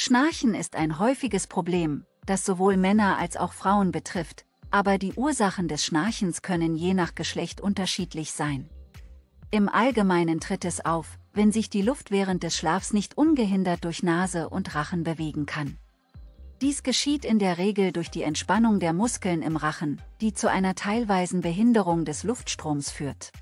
Schnarchen ist ein häufiges Problem, das sowohl Männer als auch Frauen betrifft, aber die Ursachen des Schnarchens können je nach Geschlecht unterschiedlich sein. Im Allgemeinen tritt es auf, wenn sich die Luft während des Schlafs nicht ungehindert durch Nase und Rachen bewegen kann. Dies geschieht in der Regel durch die Entspannung der Muskeln im Rachen, die zu einer teilweisen Behinderung des Luftstroms führt.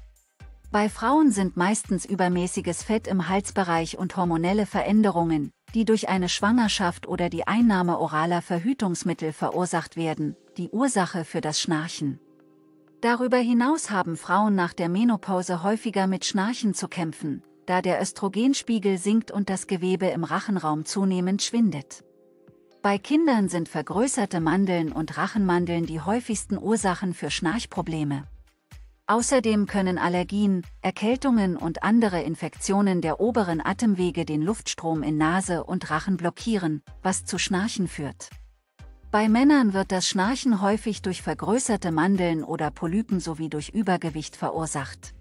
Bei Frauen sind meistens übermäßiges Fett im Halsbereich und hormonelle Veränderungen, die durch eine Schwangerschaft oder die Einnahme oraler Verhütungsmittel verursacht werden, die Ursache für das Schnarchen. Darüber hinaus haben Frauen nach der Menopause häufiger mit Schnarchen zu kämpfen, da der Östrogenspiegel sinkt und das Gewebe im Rachenraum zunehmend schwindet. Bei Kindern sind vergrößerte Mandeln und Rachenmandeln die häufigsten Ursachen für Schnarchprobleme. Außerdem können Allergien, Erkältungen und andere Infektionen der oberen Atemwege den Luftstrom in Nase und Rachen blockieren, was zu Schnarchen führt. Bei Männern wird das Schnarchen häufig durch vergrößerte Mandeln oder Polypen sowie durch Übergewicht verursacht.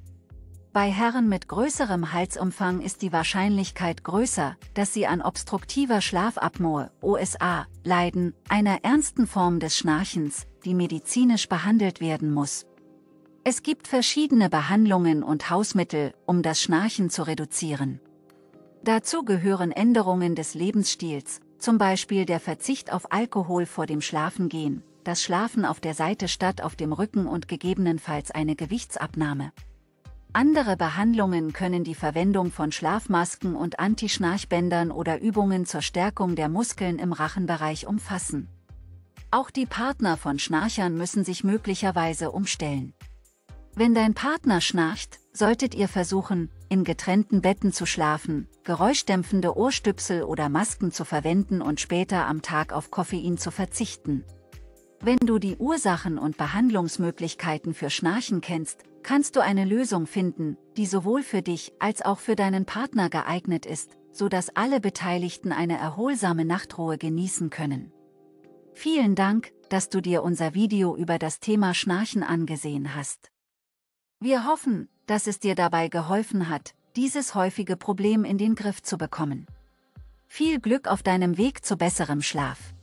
Bei Herren mit größerem Halsumfang ist die Wahrscheinlichkeit größer, dass sie an obstruktiver Schlafapnoe, OSA, leiden, einer ernsten Form des Schnarchens, die medizinisch behandelt werden muss. Es gibt verschiedene Behandlungen und Hausmittel, um das Schnarchen zu reduzieren. Dazu gehören Änderungen des Lebensstils, zum Beispiel der Verzicht auf Alkohol vor dem Schlafengehen, das Schlafen auf der Seite statt auf dem Rücken und gegebenenfalls eine Gewichtsabnahme. Andere Behandlungen können die Verwendung von Schlafmasken und Anti-Schnarchbändern oder Übungen zur Stärkung der Muskeln im Rachenbereich umfassen. Auch die Partner von Schnarchern müssen sich möglicherweise umstellen. Wenn dein Partner schnarcht, solltet ihr versuchen, in getrennten Betten zu schlafen, geräuschdämpfende Ohrstöpsel oder Masken zu verwenden und später am Tag auf Koffein zu verzichten. Wenn du die Ursachen und Behandlungsmöglichkeiten für Schnarchen kennst, kannst du eine Lösung finden, die sowohl für dich als auch für deinen Partner geeignet ist, sodass alle Beteiligten eine erholsame Nachtruhe genießen können. Vielen Dank, dass du dir unser Video über das Thema Schnarchen angesehen hast. Wir hoffen, dass es dir dabei geholfen hat, dieses häufige Problem in den Griff zu bekommen. Viel Glück auf deinem Weg zu besserem Schlaf.